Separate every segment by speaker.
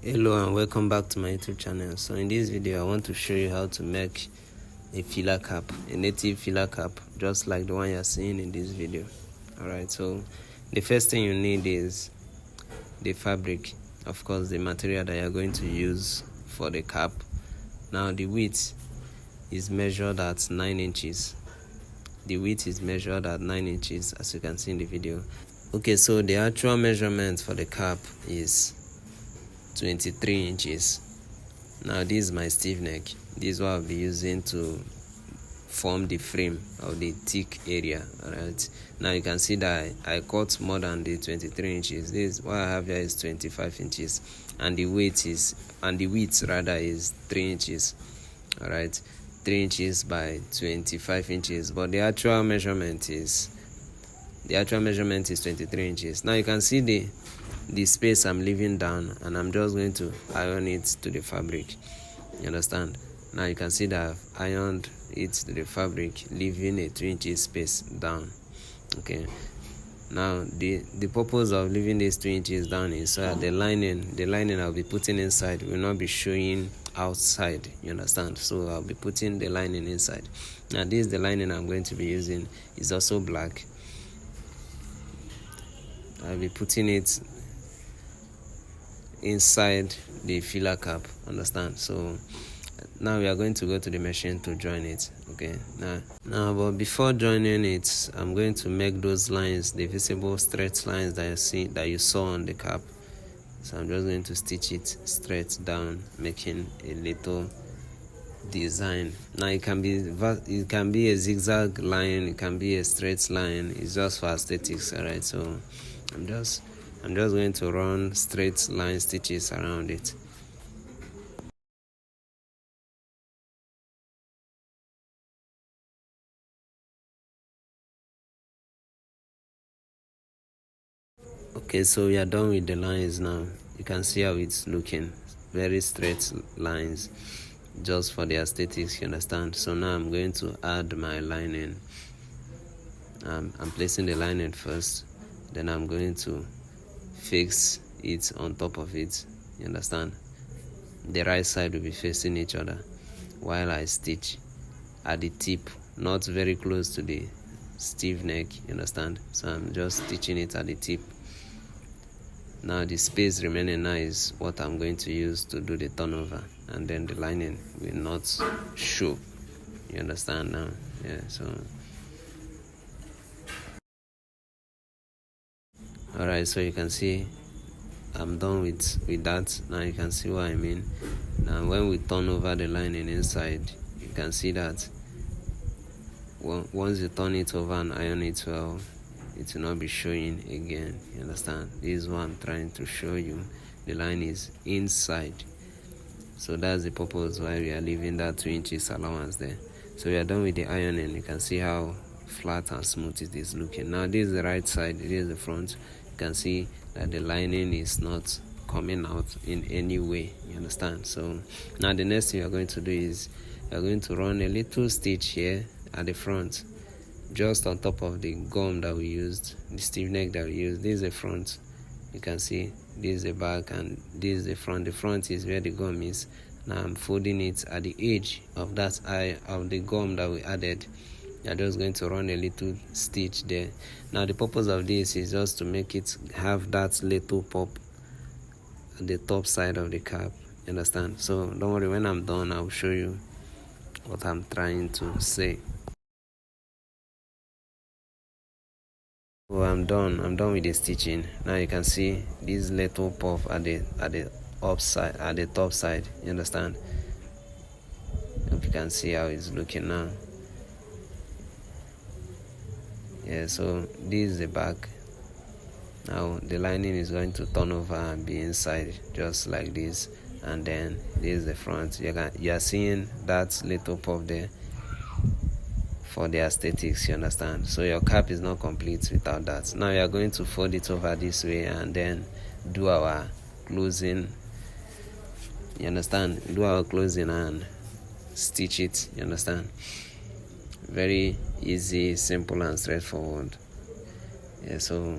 Speaker 1: Hello and welcome back to my YouTube channel. So in this video I want to show you how to make a filler cap, a native filler cap, just like the one you're seeing in this video. Alright, so the first thing you need is the fabric, of course the material that you're going to use for the cap. Now the width is measured at 9 inches. The width is measured at 9 inches, as you can see in the video. Okay, so the actual measurement for the cap is 23 inches. Now this is my stiff neck. This is what I'll be using to form the frame of the thick area. Alright, now you can see that I cut more than the 23 inches. This what I have here is 25 inches, and the width is 3 inches. Alright, 3 inches by 25 inches, but the actual measurement is 23 inches. Now you can see the space I'm leaving down, and I'm just going to iron it to the fabric. You understand? Now you can see that I've ironed it to the fabric, leaving a 2 inches space down. Okay, now the purpose of leaving this 2 inches down is so that the lining I'll be putting inside will not be showing outside. You understand? So I'll be putting the lining inside. Now this is the lining I'm going to be using. It's also black. I'll be putting it inside the filler cap. Understand? So now we are going to go to the machine to join it. Okay, now but before joining it, I'm going to make those lines, the visible straight lines that you saw on the cap. So I'm just going to stitch it straight down, making a little design. Now it can be a zigzag line, it can be a straight line. It's just for aesthetics. Alright, so I'm just going to run straight line stitches around it. Okay, so we are done with the lines now. You can see how it's looking. Very straight lines, just for the aesthetics, you understand? So now I'm going to add my lining. I'm placing the lining first, then I'm going to fix it on top of it. You understand? The right side will be facing each other while I stitch at the tip, not very close to the stiff neck. You understand? So I'm just stitching it at the tip. Now the space remaining now is what I'm going to use to do the turnover, and then the lining will not show. You understand now? Yeah, so alright, so you can see I'm done with that. Now you can see what I mean. Now when we turn over the lining inside, you can see that once you turn it over and iron it well, it will not be showing again. You understand? This is what I'm trying to show you. The line is inside, so that's the purpose why we are leaving that 2 inches allowance there. So we are done with the ironing. You can see how flat and smooth it is looking. Now this is the right side, this is the front. You can see that the lining is not coming out in any way. You understand? So now the next thing we are going to do is we are going to run a little stitch here at the front, just on top of the gum that we used, the stiff neck that we used. This is the front. You can see this is the back, and this is the front. The front is where the gum is. Now I'm folding it at the edge of that eye of the gum that we added. You're just going to run a little stitch there. Now the purpose of this is just to make it have that little pop at the top side of the cap. You understand? So don't worry, when I'm done I'll show you what I'm trying to say. Well, I'm done with the stitching. Now you can see this little puff at the upside, at the top side. You understand? Hope you can see how it's looking now. Yeah, so this is the back. Now the lining is going to turn over and be inside, just like this, and then this is the front. You are seeing that little puff there for the aesthetics. You understand? So your cap is not complete without that. Now you are going to fold it over this way and then do our closing. You understand? Do our closing and stitch it. You understand? Very easy, simple and straightforward. Yeah, so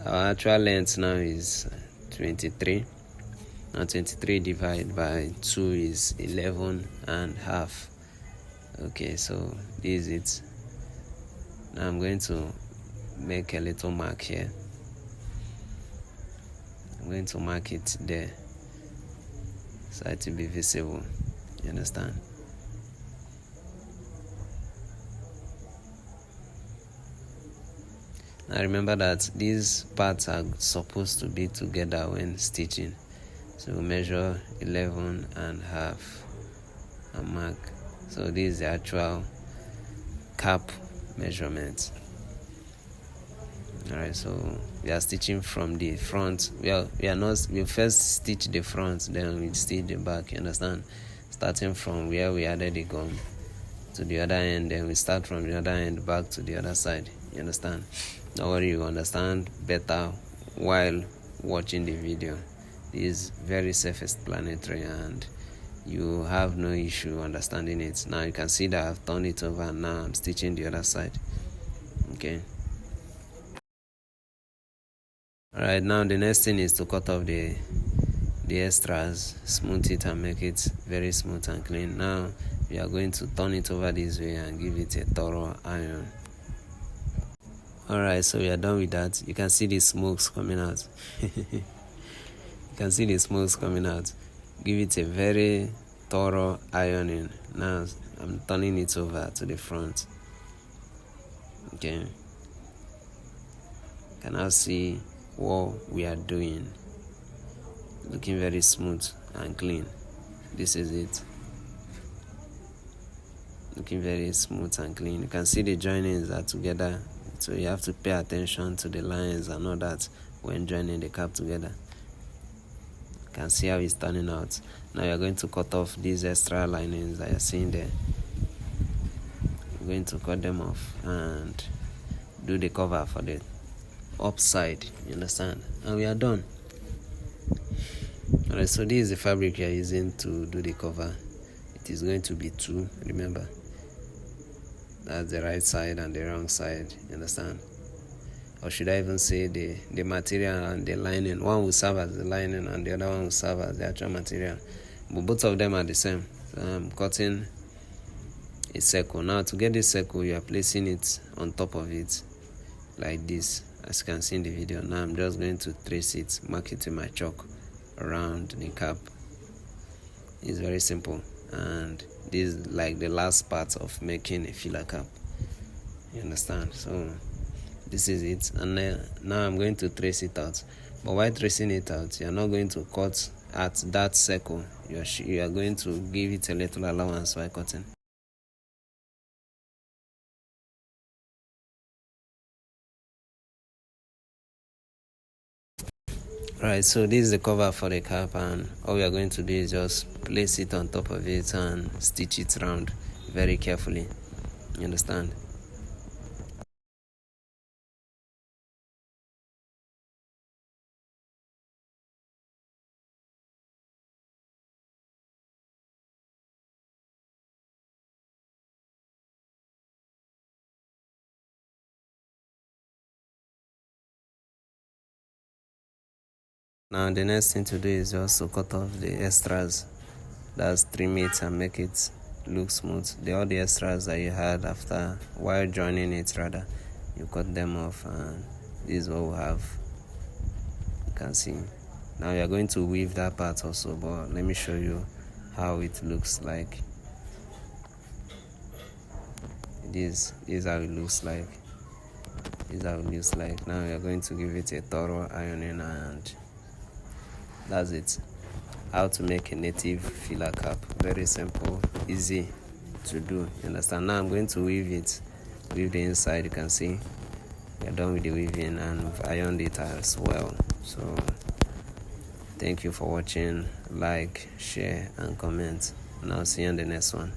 Speaker 1: our actual length now is 23. Now 23 divided by 2 is 11 and half. Okay, so this is it. Now I'm going to make a little mark here. I'm going to mark it there so it will be visible. You understand? Now remember that these parts are supposed to be together when stitching. So we measure 11 and half and mark. So this is the actual cap measurement. Alright, so we are stitching from the front. We first stitch the front, then we stitch the back, you understand? Starting from where we added the gum to the other end, then we start from the other end back to the other side, you understand? Don't worry, you understand better while watching the video. This is very self-explanatory and you have no issue understanding it. Now you can see that I've turned it over and now I'm stitching the other side. Okay. Alright, now the next thing is to cut off the extras, smooth it and make it very smooth and clean. Now we are going to turn it over this way and give it a thorough iron. Alright, so we are done with that. You can see the smokes coming out. You can see the smokes coming out. Give it a very thorough ironing. Now I'm turning it over to the front. Okay. You can now see what we are doing. Looking very smooth and clean. This is it. Looking very smooth and clean. You can see the joinings are together. So you have to pay attention to the lines and all that when joining the cap together. You can see how it's turning out. Now you're going to cut off these extra linings that you're seeing there. You're going to cut them off and do the cover for the upside. You understand? And we are done. Alright, so this is the fabric you're using to do the cover. It is going to be 2, remember. That's the right side and the wrong side, you understand? Or should I even say the material and the lining? One will serve as the lining and the other one will serve as the actual material. But both of them are the same. So I'm cutting a circle. Now to get this circle, you are placing it on top of it like this, as you can see in the video. Now I'm just going to trace it, mark it with my chalk around the cap. It's very simple, and this is like the last part of making a filler cap, you understand? So this is it, and now I'm going to trace it out. But while tracing it out, you're not going to cut at that circle. You are going to give it a little allowance while cutting. Right, so this is the cover for the cap, and all we are going to do is just place it on top of it and stitch it round very carefully. You understand? Now the next thing to do is just to cut off the extras. That's trim it and make it look smooth. All the extras that you had after while joining it, rather, you cut them off, and this is what we have. You can see. Now we are going to weave that part also, but let me show you how it looks like. This is how it looks like. This is how it looks like. Now we are going to give it a thorough ironing, and that's it. How to make a native filler cap. Very simple, easy to do. You understand? Now I'm going to weave it. Weave the inside. You can see we're done with the weaving, and we've ironed it as well. So thank you for watching. Like, share and comment, and I'll see you on the next one.